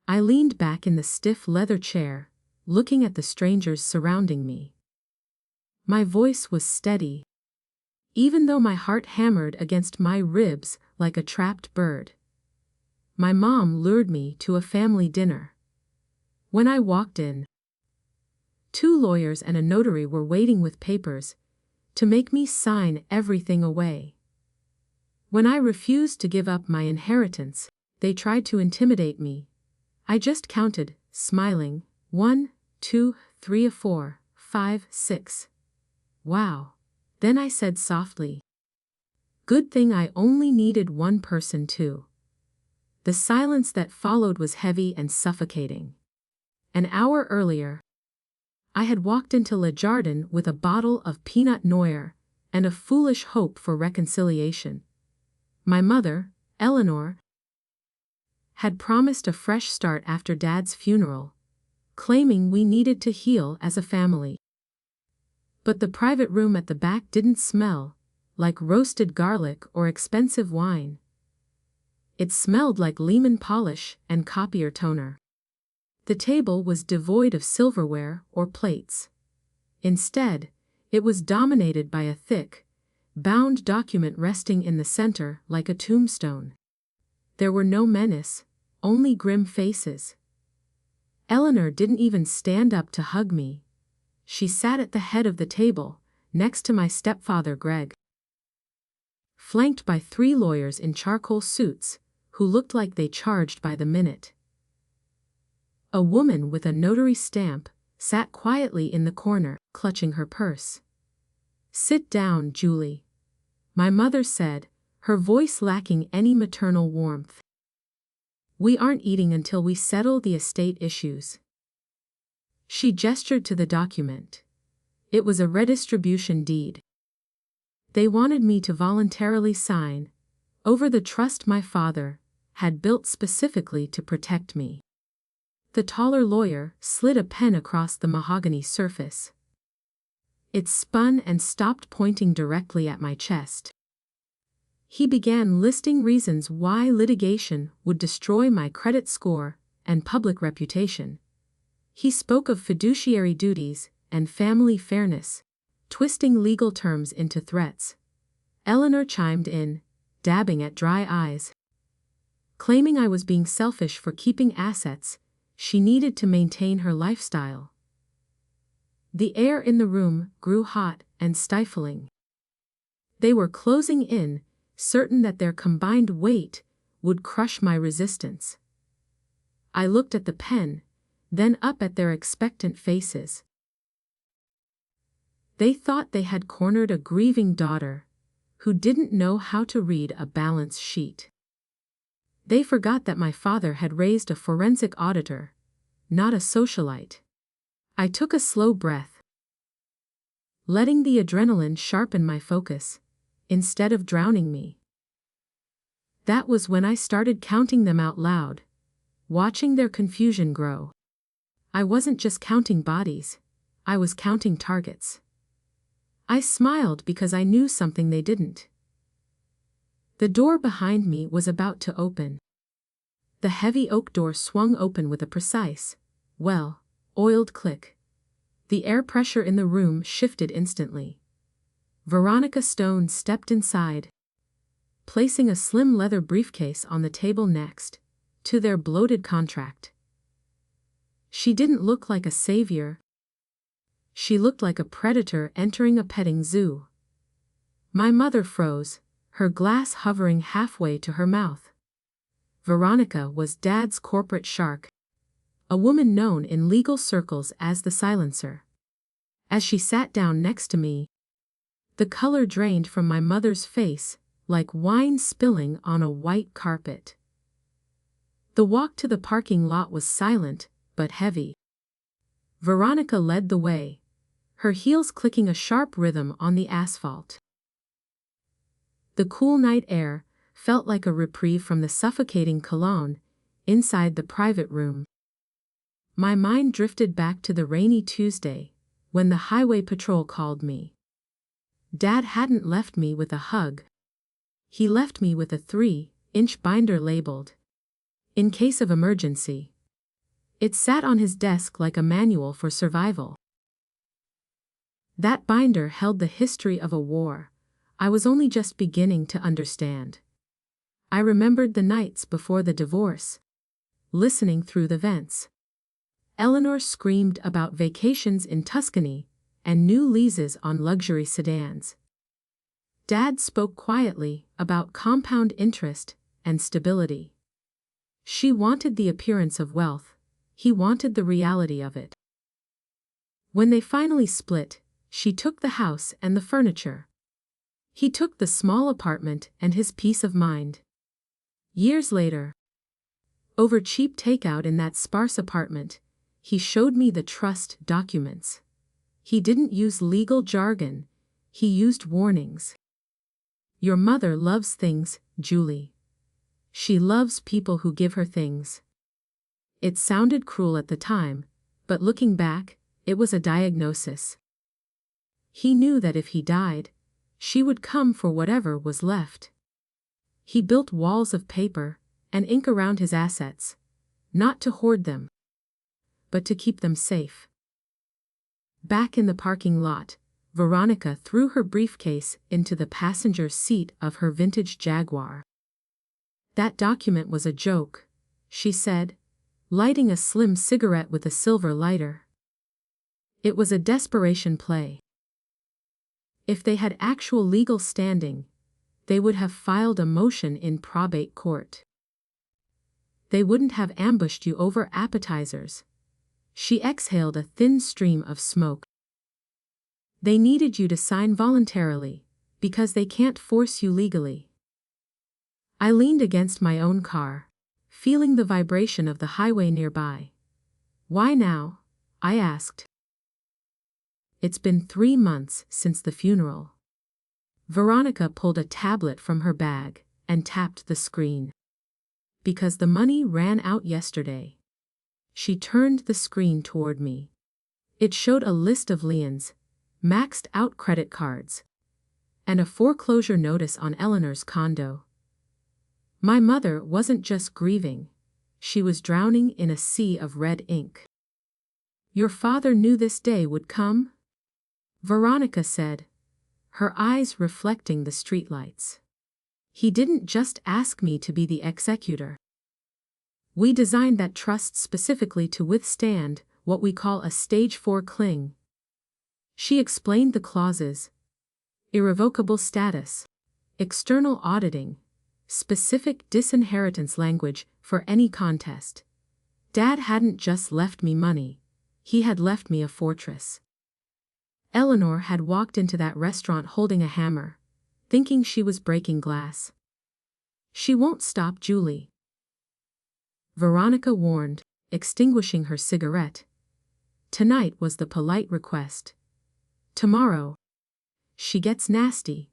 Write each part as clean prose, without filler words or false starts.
I leaned back in the stiff leather chair, looking at the strangers surrounding me. My voice was steady, even though my heart hammered against my ribs like a trapped bird. My mom lured me to a family dinner. When I walked in, 2 lawyers and a notary were waiting with papers to make me sign everything away. When I refused to give up my inheritance, they tried to intimidate me. I just counted, smiling, 1, 2, 3, 4, 5, 6. Wow. Then I said softly, "Good thing I only needed one person too." The silence that followed was heavy and suffocating. An hour earlier, I had walked into Le Jardin with a bottle of Pinot Noir and a foolish hope for reconciliation. My mother, Eleanor, had promised a fresh start after Dad's funeral, claiming we needed to heal as a family. But the private room at the back didn't smell like roasted garlic or expensive wine. It smelled like lemon polish and copier toner. The table was devoid of silverware or plates. Instead, it was dominated by a thick, bound document resting in the center like a tombstone. There were no menace, only grim faces. Eleanor didn't even stand up to hug me. She sat at the head of the table, next to my stepfather Greg, flanked by 3 lawyers in charcoal suits, who looked like they charged by the minute. A woman with a notary stamp sat quietly in the corner, clutching her purse. "Sit down, Julie," my mother said, her voice lacking any maternal warmth. "We aren't eating until we settle the estate issues." She gestured to the document. It was a redistribution deed. They wanted me to voluntarily sign over the trust my father had built specifically to protect me. The taller lawyer slid a pen across the mahogany surface. It spun and stopped, pointing directly at my chest. He began listing reasons why litigation would destroy my credit score and public reputation. He spoke of fiduciary duties and family fairness, twisting legal terms into threats. Eleanor chimed in, dabbing at dry eyes. Claiming I was being selfish for keeping assets she needed to maintain her lifestyle. The air in the room grew hot and stifling. They were closing in, certain that their combined weight would crush my resistance. I looked at the pen, then up at their expectant faces. They thought they had cornered a grieving daughter who didn't know how to read a balance sheet. They forgot that my father had raised a forensic auditor, not a socialite. I took a slow breath, letting the adrenaline sharpen my focus, instead of drowning me. That was when I started counting them out loud, watching their confusion grow. I wasn't just counting bodies, I was counting targets. I smiled because I knew something they didn't. The door behind me was about to open. The heavy oak door swung open with a precise, oiled click. The air pressure in the room shifted instantly. Veronica Stone stepped inside, placing a slim leather briefcase on the table next to their bloated contract. She didn't look like a savior. She looked like a predator entering a petting zoo. My mother froze, her glass hovering halfway to her mouth. Veronica was Dad's corporate shark, a woman known in legal circles as the silencer. As she sat down next to me, the color drained from my mother's face like wine spilling on a white carpet. The walk to the parking lot was silent, but heavy. Veronica led the way, her heels clicking a sharp rhythm on the asphalt. The cool night air felt like a reprieve from the suffocating cologne inside the private room. My mind drifted back to the rainy Tuesday, when the highway patrol called me. Dad hadn't left me with a hug. He left me with a 3-inch binder labeled, "In case of emergency." It sat on his desk like a manual for survival. That binder held the history of a war I was only just beginning to understand. I remembered the nights before the divorce, listening through the vents. Eleanor screamed about vacations in Tuscany and new leases on luxury sedans. Dad spoke quietly about compound interest and stability. She wanted the appearance of wealth, he wanted the reality of it. When they finally split, she took the house and the furniture. He took the small apartment and his peace of mind. Years later, over cheap takeout in that sparse apartment, he showed me the trust documents. He didn't use legal jargon, he used warnings. Your mother loves things, Julie. She loves people who give her things. It sounded cruel at the time, but looking back, it was a diagnosis. He knew that if he died, she would come for whatever was left. He built walls of paper and ink around his assets, not to hoard them, but to keep them safe. Back in the parking lot, Veronica threw her briefcase into the passenger seat of her vintage Jaguar. That document was a joke, she said, lighting a slim cigarette with a silver lighter. It was a desperation play. If they had actual legal standing, they would have filed a motion in probate court. They wouldn't have ambushed you over appetizers. She exhaled a thin stream of smoke. They needed you to sign voluntarily, because they can't force you legally. I leaned against my own car, feeling the vibration of the highway nearby. Why now? I asked. It's been 3 months since the funeral. Veronica pulled a tablet from her bag and tapped the screen. Because the money ran out yesterday. She turned the screen toward me. It showed a list of liens, maxed out credit cards, and a foreclosure notice on Eleanor's condo. My mother wasn't just grieving, she was drowning in a sea of red ink. Your father knew this day would come? Veronica said, her eyes reflecting the streetlights. He didn't just ask me to be the executor. We designed that trust specifically to withstand what we call a stage 4 cling. She explained the clauses: irrevocable status, external auditing, specific disinheritance language for any contest. Dad hadn't just left me money, he had left me a fortress. Eleanor had walked into that restaurant holding a hammer, thinking she was breaking glass. She won't stop, Julie. Veronica warned, extinguishing her cigarette. Tonight was the polite request. Tomorrow, she gets nasty.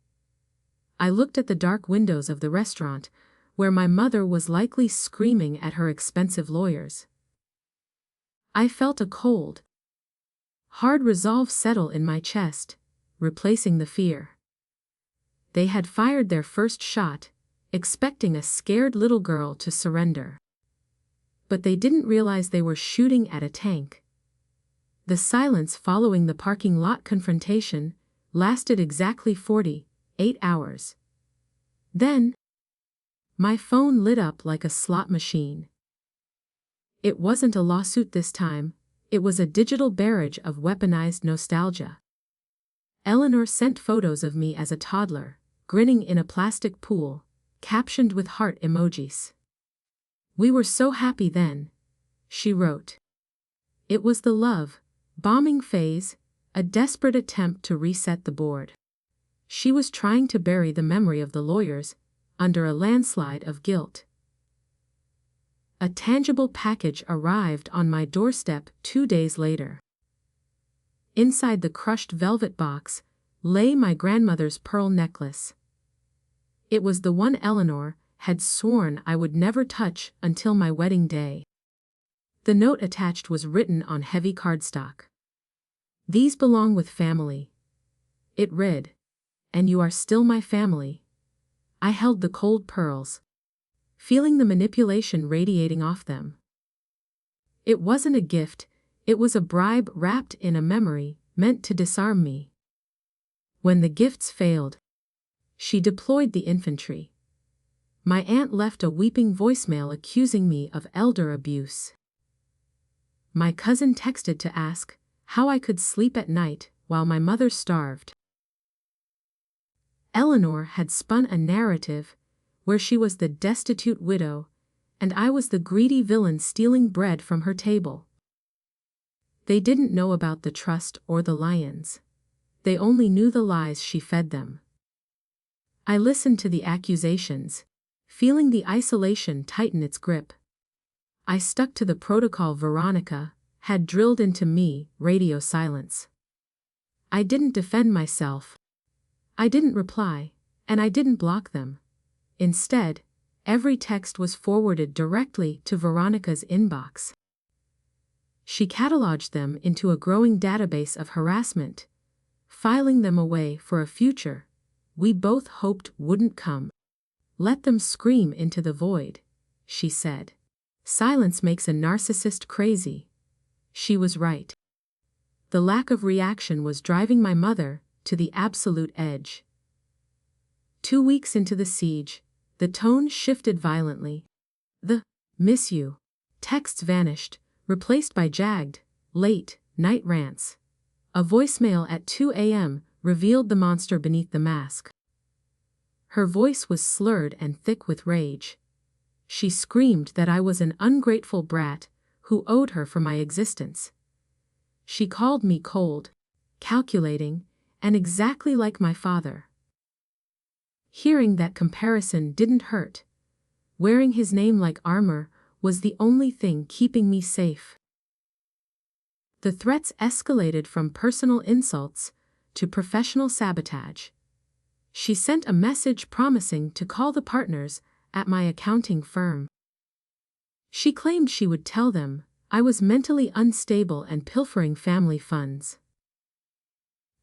I looked at the dark windows of the restaurant, where my mother was likely screaming at her expensive lawyers. I felt a cold, hard resolve settle in my chest, replacing the fear. They had fired their first shot, expecting a scared little girl to surrender. But they didn't realize they were shooting at a tank. The silence following the parking lot confrontation lasted exactly 48 hours. Then, my phone lit up like a slot machine. It wasn't a lawsuit this time, it was a digital barrage of weaponized nostalgia. Eleanor sent photos of me as a toddler, grinning in a plastic pool, captioned with heart emojis. We were so happy then, she wrote. It was the love bombing phase, a desperate attempt to reset the board. She was trying to bury the memory of the lawyers under a landslide of guilt. A tangible package arrived on my doorstep 2 days later. Inside the crushed velvet box lay my grandmother's pearl necklace. It was the one Eleanor had sworn I would never touch until my wedding day. The note attached was written on heavy cardstock. These belong with family. It read, and you are still my family. I held the cold pearls, feeling the manipulation radiating off them. It wasn't a gift, it was a bribe wrapped in a memory, meant to disarm me. When the gifts failed, she deployed the infantry. My aunt left a weeping voicemail accusing me of elder abuse. My cousin texted to ask how I could sleep at night while my mother starved. Eleanor had spun a narrative where she was the destitute widow, and I was the greedy villain stealing bread from her table. They didn't know about the trust or the lions. They only knew the lies she fed them. I listened to the accusations, feeling the isolation tighten its grip. I stuck to the protocol Veronica had drilled into me: radio silence. I didn't defend myself. I didn't reply, and I didn't block them. Instead, every text was forwarded directly to Veronica's inbox. She cataloged them into a growing database of harassment, filing them away for a future we both hoped wouldn't come. Let them scream into the void, she said. Silence makes a narcissist crazy. She was right. The lack of reaction was driving my mother to the absolute edge. 2 weeks into the siege, the tone shifted violently. The "miss you" texts vanished, replaced by jagged, late night rants. A voicemail at 2 a.m. revealed the monster beneath the mask. Her voice was slurred and thick with rage. She screamed that I was an ungrateful brat who owed her for my existence. She called me cold, calculating, and exactly like my father. Hearing that comparison didn't hurt. Wearing his name like armor was the only thing keeping me safe. The threats escalated from personal insults to professional sabotage. She sent a message promising to call the partners at my accounting firm. She claimed she would tell them I was mentally unstable and pilfering family funds.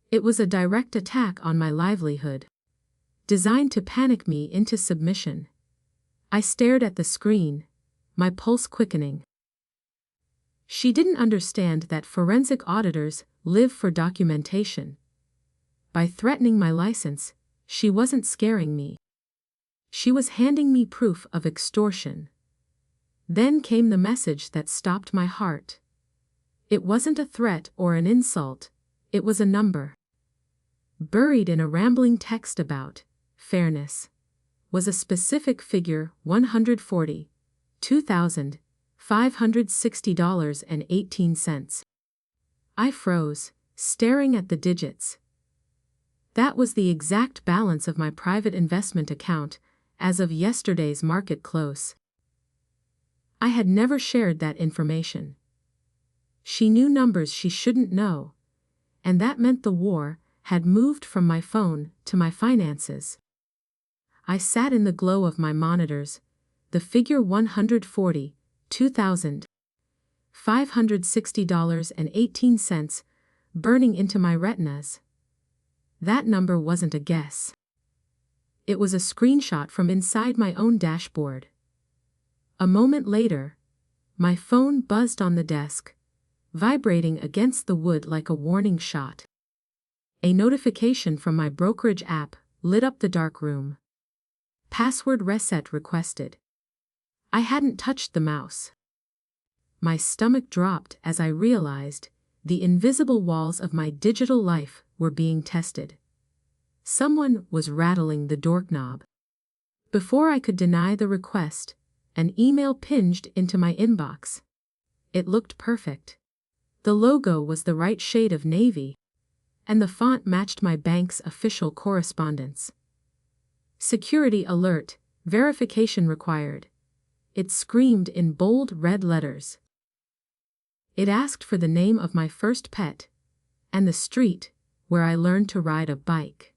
It was a direct attack on my livelihood, designed to panic me into submission. I stared at the screen, my pulse quickening. She didn't understand that forensic auditors live for documentation. By threatening my license, she wasn't scaring me. She was handing me proof of extortion. Then came the message that stopped my heart. It wasn't a threat or an insult, it was a number. Buried in a rambling text about fairness was a specific figure: $142,560.18. I froze, staring at the digits. That was the exact balance of my private investment account as of yesterday's market close. I had never shared that information. She knew numbers she shouldn't know, and that meant the war had moved from my phone to my finances. I sat in the glow of my monitors, the figure $142,560.18 burning into my retinas. That number wasn't a guess. It was a screenshot from inside my own dashboard. A moment later, my phone buzzed on the desk, vibrating against the wood like a warning shot. A notification from my brokerage app lit up the dark room. Password reset requested. I hadn't touched the mouse. My stomach dropped as I realized the invisible walls of my digital life were being tested. Someone was rattling the doorknob. Before I could deny the request, an email pinged into my inbox. It looked perfect. The logo was the right shade of navy, and the font matched my bank's official correspondence. Security alert, verification required. It screamed in bold red letters. It asked for the name of my first pet and the street where I learned to ride a bike.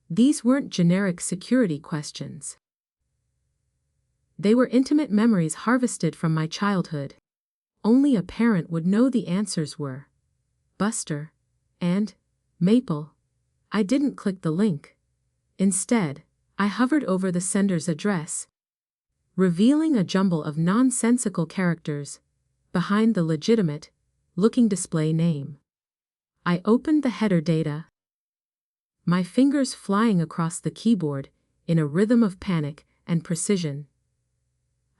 These weren't generic security questions. They were intimate memories harvested from my childhood. Only a parent would know the answers were Buster and Maple. I didn't click the link. Instead, I hovered over the sender's address, revealing a jumble of nonsensical characters: behind the legitimate looking display name. I opened the header data, my fingers flying across the keyboard in a rhythm of panic and precision.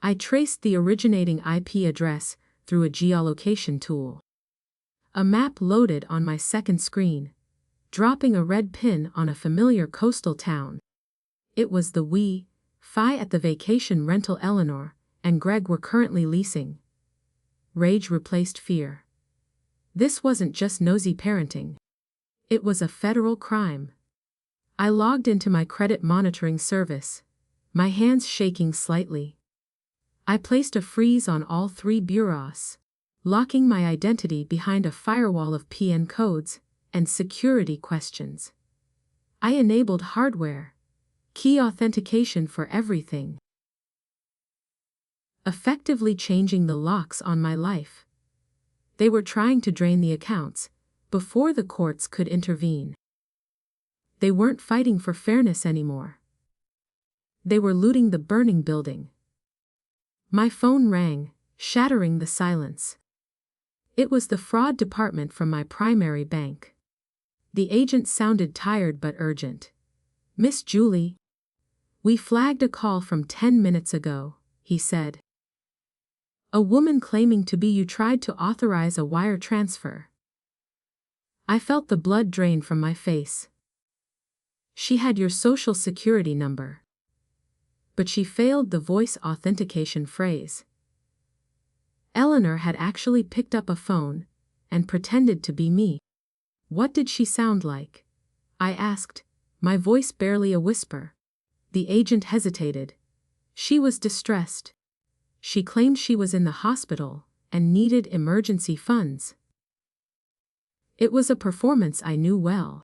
I traced the originating IP address through a geolocation tool. A map loaded on my second screen, dropping a red pin on a familiar coastal town. It was the Wi-Fi at the vacation rental Eleanor and Greg were currently leasing. Rage replaced fear. This wasn't just nosy parenting. It was a federal crime. I logged into my credit monitoring service, my hands shaking slightly. I placed a freeze on all 3 bureaus, locking my identity behind a firewall of PN codes and security questions. I enabled hardware, key authentication for everything, effectively changing the locks on my life. They were trying to drain the accounts before the courts could intervene. They weren't fighting for fairness anymore. They were looting the burning building. My phone rang, shattering the silence. It was the fraud department from my primary bank. The agent sounded tired but urgent. "Miss Julie, we flagged a call from 10 minutes ago," he said. "A woman claiming to be you tried to authorize a wire transfer." I felt the blood drain from my face. "She had your social security number." But she failed the voice authentication phrase. Eleanor had actually picked up a phone and pretended to be me. "What did she sound like?" I asked, my voice barely a whisper. The agent hesitated. "She was distressed. She claimed she was in the hospital and needed emergency funds." It was a performance I knew well.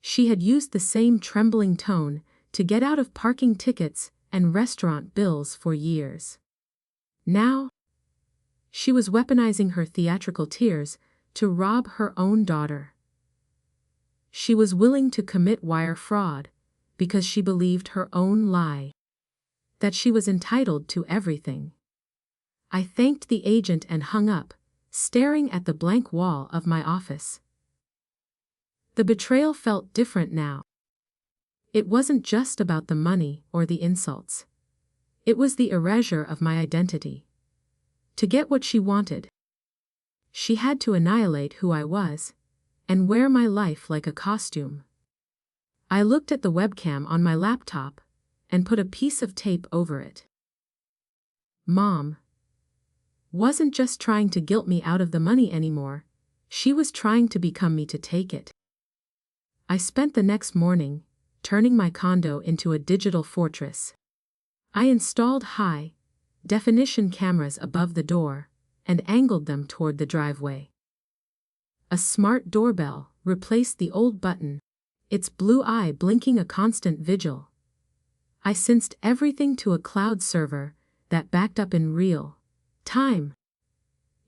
She had used the same trembling tone to get out of parking tickets and restaurant bills for years. Now, she was weaponizing her theatrical tears to rob her own daughter. She was willing to commit wire fraud because she believed her own lie, that she was entitled to everything. I thanked the agent and hung up, staring at the blank wall of my office. The betrayal felt different now. It wasn't just about the money or the insults. It was the erasure of my identity. To get what she wanted, she had to annihilate who I was and wear my life like a costume. I looked at the webcam on my laptop and put a piece of tape over it. Mom wasn't just trying to guilt me out of the money anymore, she was trying to become me to take it. I spent the next morning turning my condo into a digital fortress. I installed high-definition cameras above the door and angled them toward the driveway. A smart doorbell replaced the old button, its blue eye blinking a constant vigil. I synced everything to a cloud server that backed up in real time,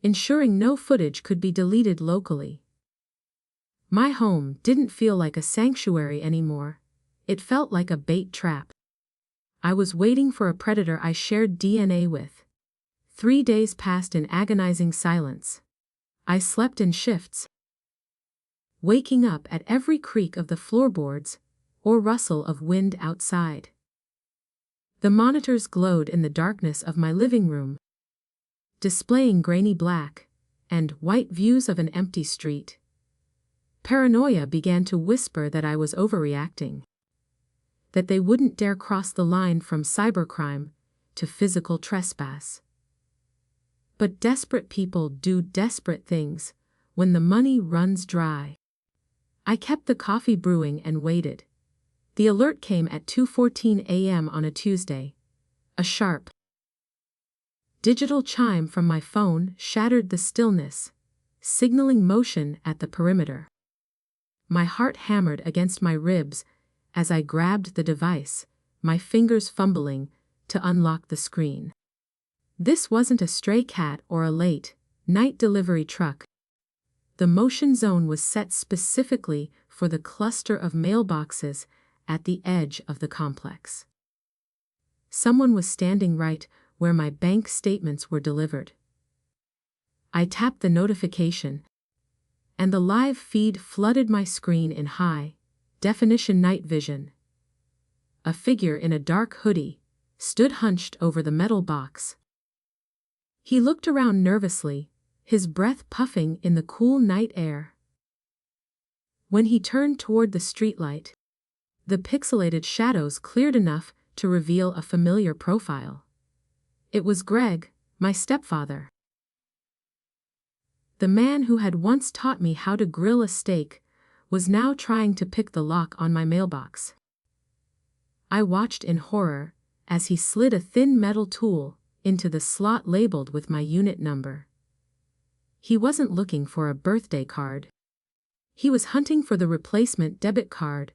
ensuring no footage could be deleted locally. My home didn't feel like a sanctuary anymore. It felt like a bait trap. I was waiting for a predator I shared DNA with. 3 days passed in agonizing silence. I slept in shifts, waking up at every creak of the floorboards or rustle of wind outside. The monitors glowed in the darkness of my living room, displaying grainy black and white views of an empty street. Paranoia began to whisper that I was overreacting, that they wouldn't dare cross the line from cybercrime to physical trespass. But desperate people do desperate things when the money runs dry. I kept the coffee brewing and waited. The alert came at 2:14 a.m. on a Tuesday. A sharp digital chime from my phone shattered the stillness, signaling motion at the perimeter. My heart hammered against my ribs as I grabbed the device, my fingers fumbling to unlock the screen. This wasn't a stray cat or a late-night delivery truck. The motion zone was set specifically for the cluster of mailboxes at the edge of the complex. Someone was standing right where my bank statements were delivered. I tapped the notification, and the live feed flooded my screen in high-definition night vision. A figure in a dark hoodie stood hunched over the metal box. He looked around nervously, his breath puffing in the cool night air. When he turned toward the streetlight, the pixelated shadows cleared enough to reveal a familiar profile. It was Greg, my stepfather. The man who had once taught me how to grill a steak was now trying to pick the lock on my mailbox. I watched in horror as he slid a thin metal tool into the slot labeled with my unit number. He wasn't looking for a birthday card. He was hunting for the replacement debit card,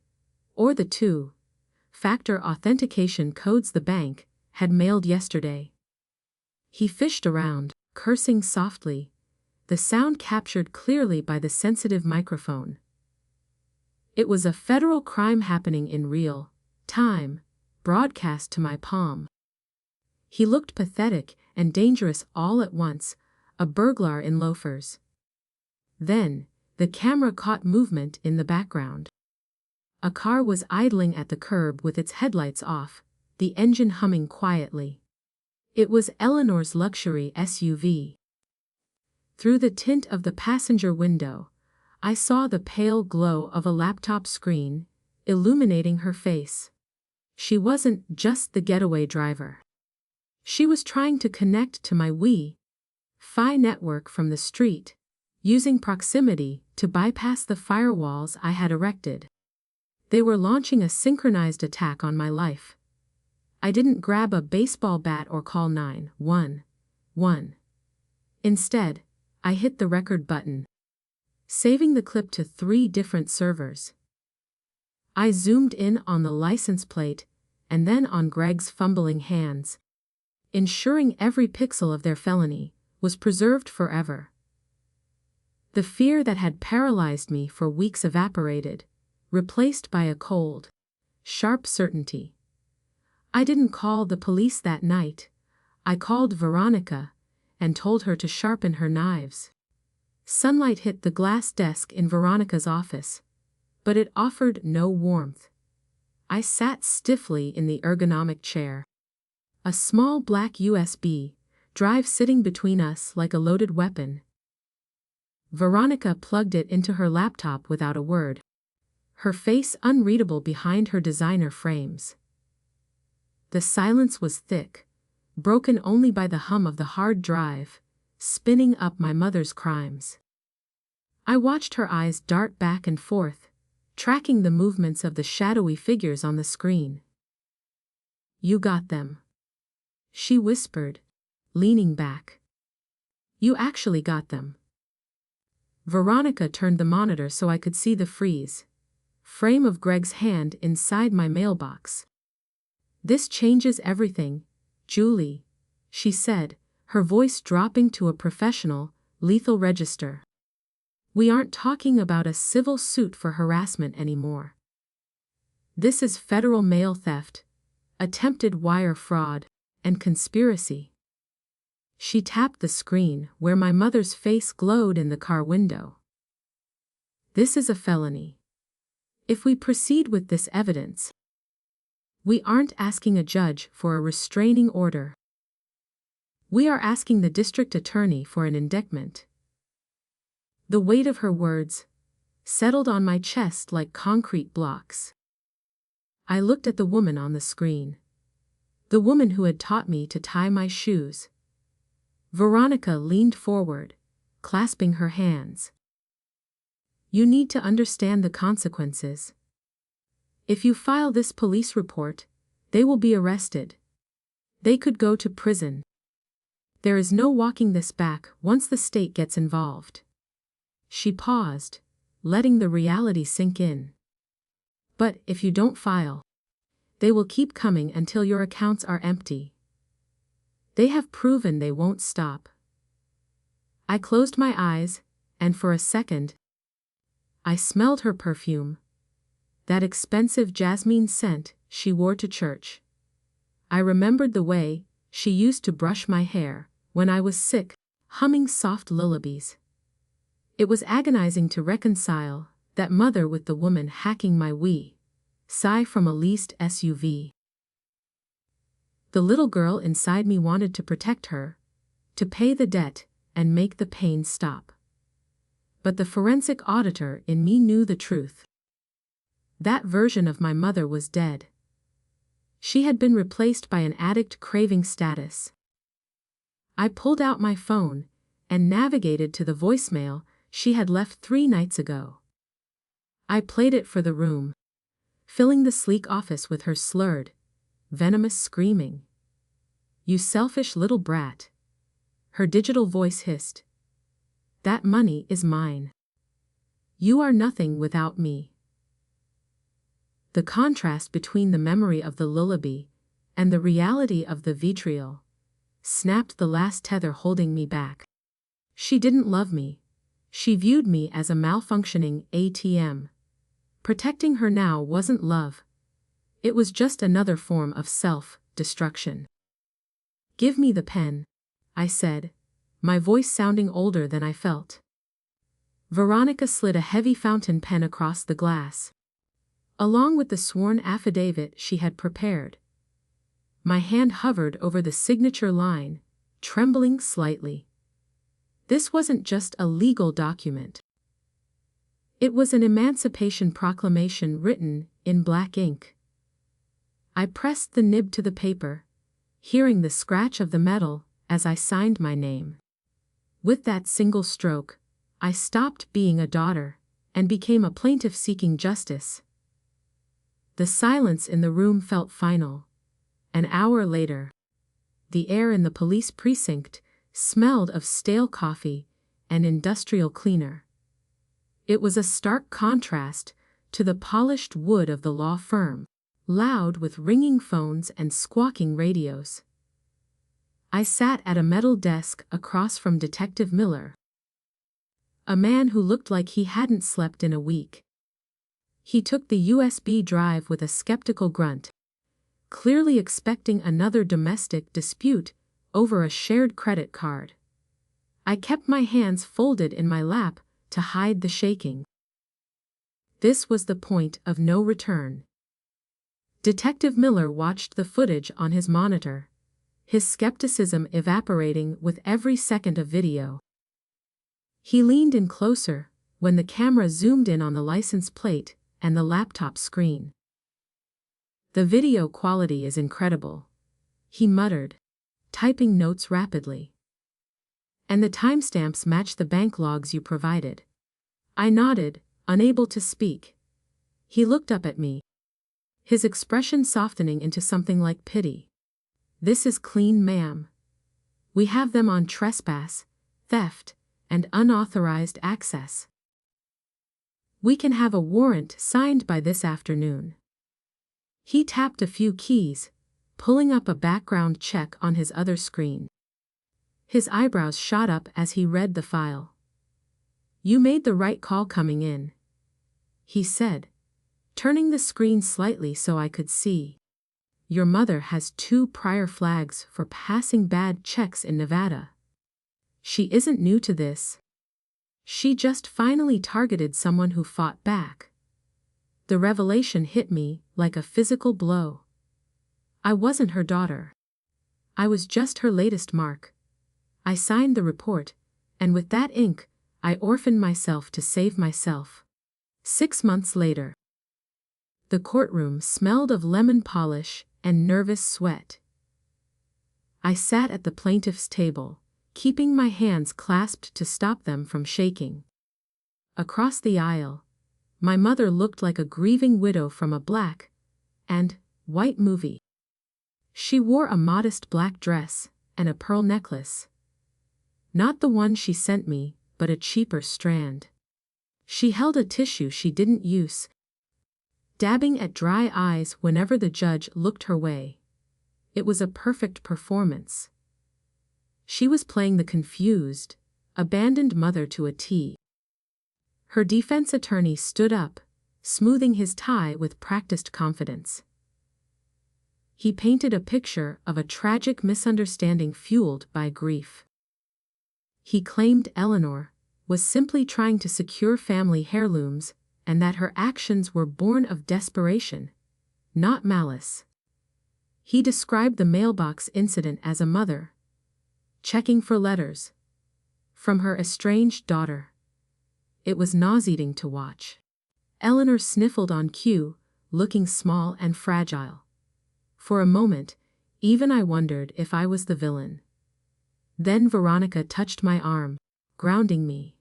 or the two-factor authentication codes the bank had mailed yesterday. He fished around, cursing softly, the sound captured clearly by the sensitive microphone. It was a federal crime happening in real time, broadcast to my palm. He looked pathetic and dangerous all at once, a burglar in loafers. Then, the camera caught movement in the background. A car was idling at the curb with its headlights off, the engine humming quietly. It was Eleanor's luxury SUV. Through the tint of the passenger window, I saw the pale glow of a laptop screen, illuminating her face. She wasn't just the getaway driver. She was trying to connect to my Wi-Fi network from the street, using proximity to bypass the firewalls I had erected. They were launching a synchronized attack on my life. I didn't grab a baseball bat or call 911. Instead, I hit the record button, saving the clip to 3 different servers. I zoomed in on the license plate and then on Greg's fumbling hands, ensuring every pixel of their felony was preserved forever. The fear that had paralyzed me for weeks evaporated, replaced by a cold, sharp certainty. I didn't call the police that night. I called Veronica and told her to sharpen her knives. Sunlight hit the glass desk in Veronica's office, but it offered no warmth. I sat stiffly in the ergonomic chair, a small black USB drive sitting between us like a loaded weapon. Veronica plugged it into her laptop without a word, her face unreadable behind her designer frames. The silence was thick, broken only by the hum of the hard drive, spinning up my mother's crimes. I watched her eyes dart back and forth, tracking the movements of the shadowy figures on the screen. "You got them," she whispered, leaning back. "You actually got them." Veronica turned the monitor so I could see the frame of Greg's hand inside my mailbox. "This changes everything, Julie," she said, her voice dropping to a professional, lethal register. "We aren't talking about a civil suit for harassment anymore. This is federal mail theft, attempted wire fraud, and conspiracy." She tapped the screen where my mother's face glowed in the car window. "This is a felony. If we proceed with this evidence, we aren't asking a judge for a restraining order. We are asking the district attorney for an indictment." The weight of her words settled on my chest like concrete blocks. I looked at the woman on the screen, the woman who had taught me to tie my shoes. Veronica leaned forward, clasping her hands. "You need to understand the consequences. If you file this police report, they will be arrested. They could go to prison. There is no walking this back once the state gets involved." She paused, letting the reality sink in. "But if you don't file, they will keep coming until your accounts are empty. They have proven they won't stop." I closed my eyes, and for a second, I smelled her perfume, that expensive jasmine scent she wore to church. I remembered the way she used to brush my hair when I was sick, humming soft lullabies. It was agonizing to reconcile that mother with the woman hacking my sigh from a leased SUV. The little girl inside me wanted to protect her, to pay the debt, and make the pain stop. But the forensic auditor in me knew the truth. That version of my mother was dead. She had been replaced by an addict craving status. I pulled out my phone and navigated to the voicemail she had left 3 nights ago. I played it for the room, filling the sleek office with her slurred, venomous screaming. "You selfish little brat." Her digital voice hissed. "That money is mine. You are nothing without me." The contrast between the memory of the lullaby and the reality of the vitriol snapped the last tether holding me back. She didn't love me. She viewed me as a malfunctioning ATM. Protecting her now wasn't love. It was just another form of self-destruction. "Give me the pen," I said, my voice sounding older than I felt. Veronica slid a heavy fountain pen across the glass, along with the sworn affidavit she had prepared. My hand hovered over the signature line, trembling slightly. This wasn't just a legal document. It was an emancipation proclamation written in black ink. I pressed the nib to the paper, hearing the scratch of the metal as I signed my name. With that single stroke, I stopped being a daughter and became a plaintiff seeking justice. The silence in the room felt final. An hour later, the air in the police precinct smelled of stale coffee and industrial cleaner. It was a stark contrast to the polished wood of the law firm, loud with ringing phones and squawking radios. I sat at a metal desk across from Detective Miller, a man who looked like he hadn't slept in a week. He took the USB drive with a skeptical grunt, clearly expecting another domestic dispute over a shared credit card. I kept my hands folded in my lap to hide the shaking. This was the point of no return. Detective Miller watched the footage on his monitor, his skepticism evaporating with every second of video. He leaned in closer when the camera zoomed in on the license plate and the laptop screen. "The video quality is incredible," he muttered, typing notes rapidly. "And the timestamps match the bank logs you provided." I nodded, unable to speak. He looked up at me, his expression softening into something like pity. "This is clean, ma'am. We have them on trespass, theft, and unauthorized access. We can have a warrant signed by this afternoon." He tapped a few keys, pulling up a background check on his other screen. His eyebrows shot up as he read the file. "You made the right call coming in," he said, turning the screen slightly so I could see. "Your mother has 2 prior flags for passing bad checks in Nevada. She isn't new to this. She just finally targeted someone who fought back." The revelation hit me like a physical blow. I wasn't her daughter. I was just her latest mark. I signed the report, and with that ink, I orphaned myself to save myself. 6 months later, the courtroom smelled of lemon polish and nervous sweat. I sat at the plaintiff's table, keeping my hands clasped to stop them from shaking. Across the aisle, my mother looked like a grieving widow from a black and white movie. She wore a modest black dress and a pearl necklace. Not the one she sent me, but a cheaper strand. She held a tissue she didn't use, dabbing at dry eyes whenever the judge looked her way. It was a perfect performance. She was playing the confused, abandoned mother to a T. Her defense attorney stood up, smoothing his tie with practiced confidence. He painted a picture of a tragic misunderstanding fueled by grief. He claimed Eleanor was simply trying to secure family heirlooms and that her actions were born of desperation, not malice. He described the mailbox incident as a mother checking for letters from her estranged daughter. It was nauseating to watch. Eleanor sniffled on cue, looking small and fragile. For a moment, even I wondered if I was the villain. Then Veronica touched my arm, grounding me.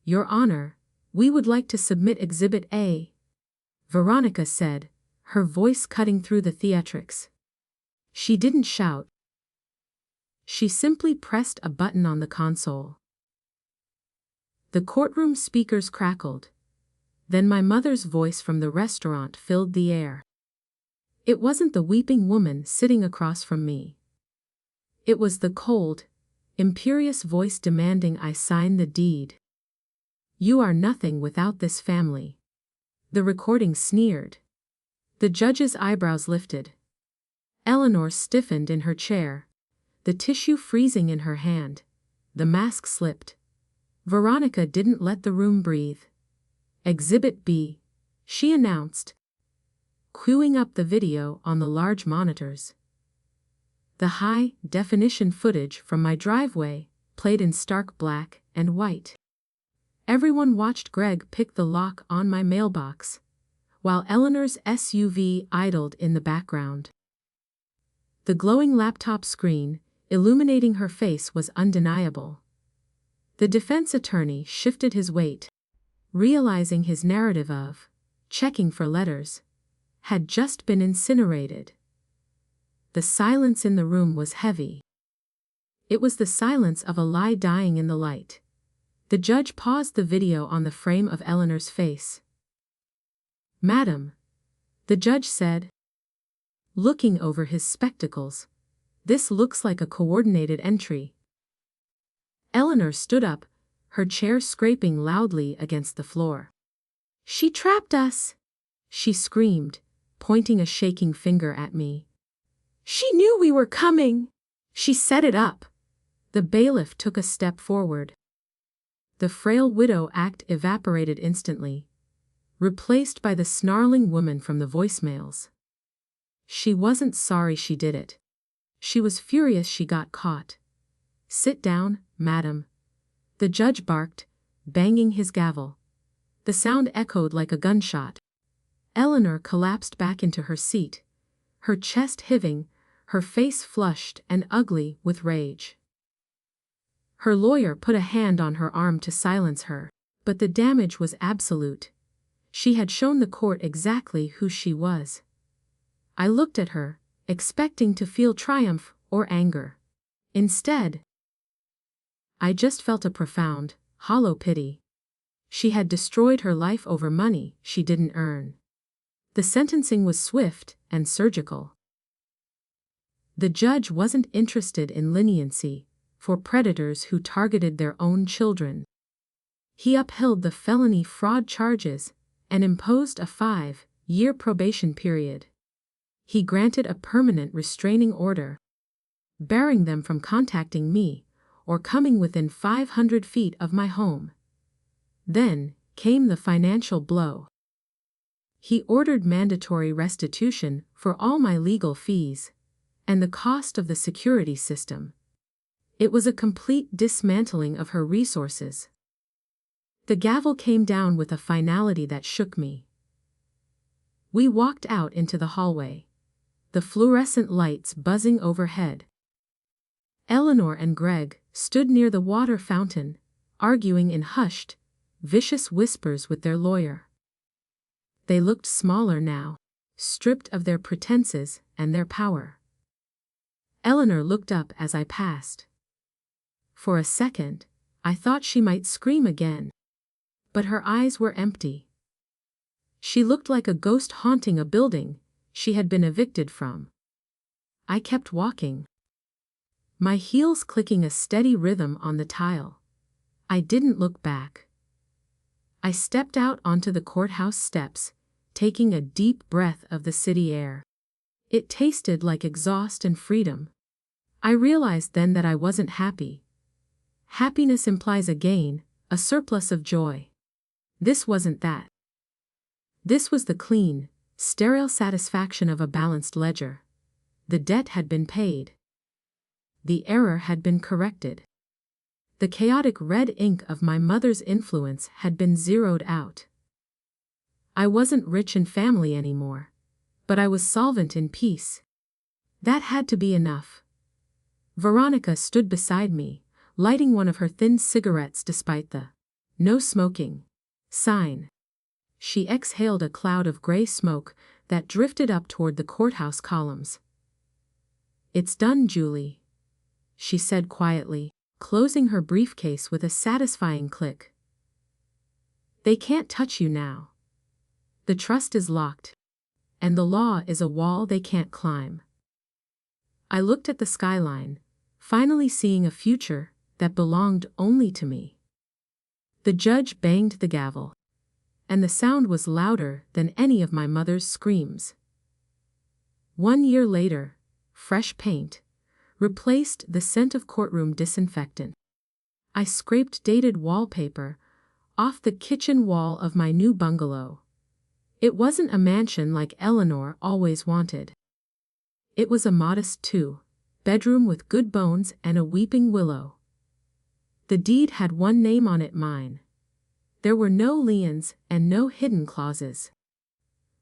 "Your Honor, we would like to submit Exhibit A," Veronica said, her voice cutting through the theatrics. She didn't shout. She simply pressed a button on the console. The courtroom speakers crackled. Then my mother's voice from the restaurant filled the air. It wasn't the weeping woman sitting across from me. It was the cold, imperious voice demanding I sign the deed. "You are nothing without this family." The recording sneered. The judge's eyebrows lifted. Eleanor stiffened in her chair, the tissue freezing in her hand. The mask slipped. Veronica didn't let the room breathe. "Exhibit B," she announced, queuing up the video on the large monitors. The high-definition footage from my driveway played in stark black and white. Everyone watched Greg pick the lock on my mailbox, while Eleanor's SUV idled in the background. The glowing laptop screen, illuminating her face, was undeniable. The defense attorney shifted his weight, realizing his narrative of checking for letters had just been incinerated. The silence in the room was heavy. It was the silence of a lie dying in the light. The judge paused the video on the frame of Eleanor's face. "Madam," the judge said, looking over his spectacles, "this looks like a coordinated entry." Eleanor stood up, her chair scraping loudly against the floor. "She trapped us!" she screamed, pointing a shaking finger at me. "She knew we were coming! She set it up!" The bailiff took a step forward. The frail widow act evaporated instantly, replaced by the snarling woman from the voicemails. She wasn't sorry she did it. She was furious she got caught. "Sit down, madam," the judge barked, banging his gavel. The sound echoed like a gunshot. Eleanor collapsed back into her seat, her chest heaving, her face flushed and ugly with rage. Her lawyer put a hand on her arm to silence her, but the damage was absolute. She had shown the court exactly who she was. I looked at her, expecting to feel triumph or anger. Instead, I just felt a profound, hollow pity. She had destroyed her life over money she didn't earn. The sentencing was swift and surgical. The judge wasn't interested in leniency for predators who targeted their own children. He upheld the felony fraud charges and imposed a 5-year probation period. He granted a permanent restraining order, barring them from contacting me or coming within 500 feet of my home. Then came the financial blow. He ordered mandatory restitution for all my legal fees and the cost of the security system. It was a complete dismantling of her resources. The gavel came down with a finality that shook me. We walked out into the hallway, the fluorescent lights buzzing overhead. Eleanor and Greg stood near the water fountain, arguing in hushed, vicious whispers with their lawyer. They looked smaller now, stripped of their pretenses and their power. Eleanor looked up as I passed. For a second, I thought she might scream again. But her eyes were empty. She looked like a ghost haunting a building she had been evicted from. I kept walking, my heels clicking a steady rhythm on the tile. I didn't look back. I stepped out onto the courthouse steps, taking a deep breath of the city air. It tasted like exhaust and freedom. I realized then that I wasn't happy. Happiness implies a gain, a surplus of joy. This wasn't that. This was the clean, sterile satisfaction of a balanced ledger. The debt had been paid. The error had been corrected. The chaotic red ink of my mother's influence had been zeroed out. I wasn't rich in family anymore, but I was solvent in peace. That had to be enough. Veronica stood beside me, lighting one of her thin cigarettes despite the "no smoking" sign. She exhaled a cloud of gray smoke that drifted up toward the courthouse columns. "It's done, Julie," she said quietly, closing her briefcase with a satisfying click. "They can't touch you now. The trust is locked, and the law is a wall they can't climb." I looked at the skyline, finally seeing a future that belonged only to me. The judge banged the gavel, and the sound was louder than any of my mother's screams. 1 year later, fresh paint replaced the scent of courtroom disinfectant. I scraped dated wallpaper off the kitchen wall of my new bungalow. It wasn't a mansion like Eleanor always wanted. It was a modest two-bedroom with good bones and a weeping willow. The deed had one name on it, mine. There were no liens and no hidden clauses.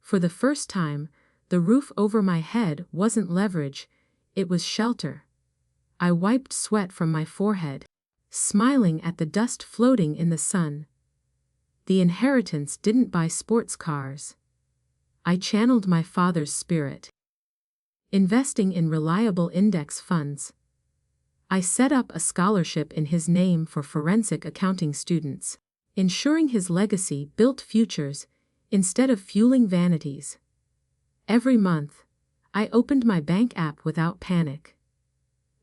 For the first time, the roof over my head wasn't leverage, it was shelter. I wiped sweat from my forehead, smiling at the dust floating in the sun. The inheritance didn't buy sports cars. I channeled my father's spirit. Investing in reliable index funds. I set up a scholarship in his name for forensic accounting students, ensuring his legacy built futures instead of fueling vanities. Every month, I opened my bank app without panic.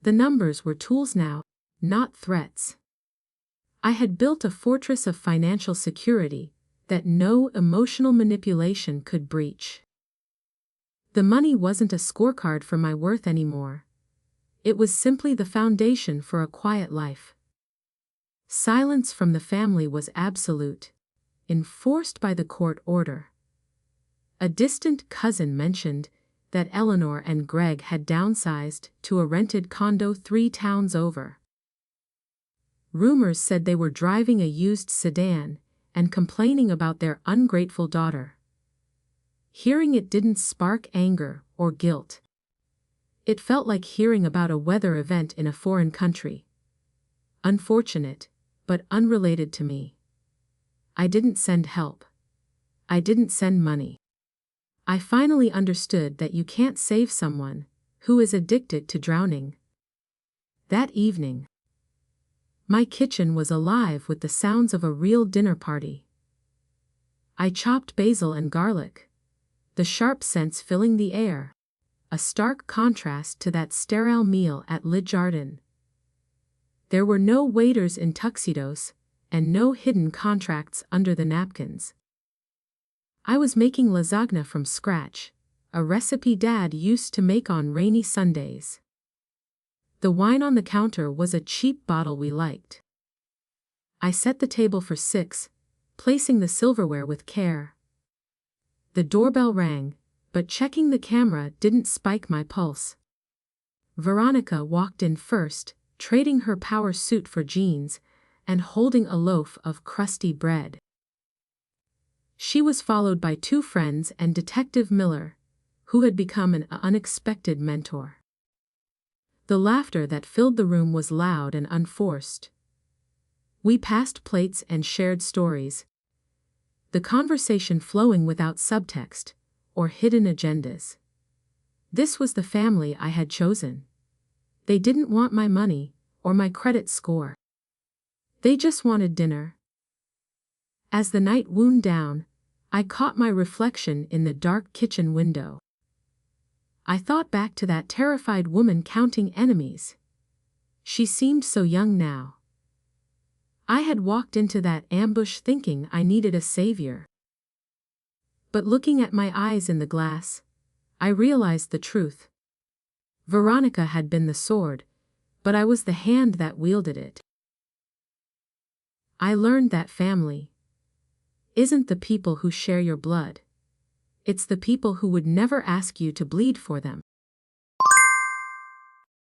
The numbers were tools now, not threats. I had built a fortress of financial security that no emotional manipulation could breach. The money wasn't a scorecard for my worth anymore. It was simply the foundation for a quiet life. Silence from the family was absolute, enforced by the court order. A distant cousin mentioned that Eleanor and Greg had downsized to a rented condo 3 towns over. Rumors said they were driving a used sedan and complaining about their ungrateful daughter. Hearing it didn't spark anger or guilt. It felt like hearing about a weather event in a foreign country. Unfortunate, but unrelated to me. I didn't send help. I didn't send money. I finally understood that you can't save someone who is addicted to drowning. That evening, my kitchen was alive with the sounds of a real dinner party. I chopped basil and garlic, the sharp scents filling the air, a stark contrast to that sterile meal at Le Jardin. There were no waiters in tuxedos, and no hidden contracts under the napkins. I was making lasagna from scratch, a recipe Dad used to make on rainy Sundays. The wine on the counter was a cheap bottle we liked. I set the table for 6, placing the silverware with care. The doorbell rang, but checking the camera didn't spike my pulse. Veronica walked in first, trading her power suit for jeans, and holding a loaf of crusty bread. She was followed by 2 friends and Detective Miller, who had become an unexpected mentor. The laughter that filled the room was loud and unforced. We passed plates and shared stories, the conversation flowing without subtext or hidden agendas. This was the family I had chosen. They didn't want my money or my credit score. They just wanted dinner. As the night wound down, I caught my reflection in the dark kitchen window. I thought back to that terrified woman counting enemies. She seemed so young now. I had walked into that ambush thinking I needed a savior. But looking at my eyes in the glass, I realized the truth. Veronica had been the sword, but I was the hand that wielded it. I learned that family isn't the people who share your blood. It's the people who would never ask you to bleed for them.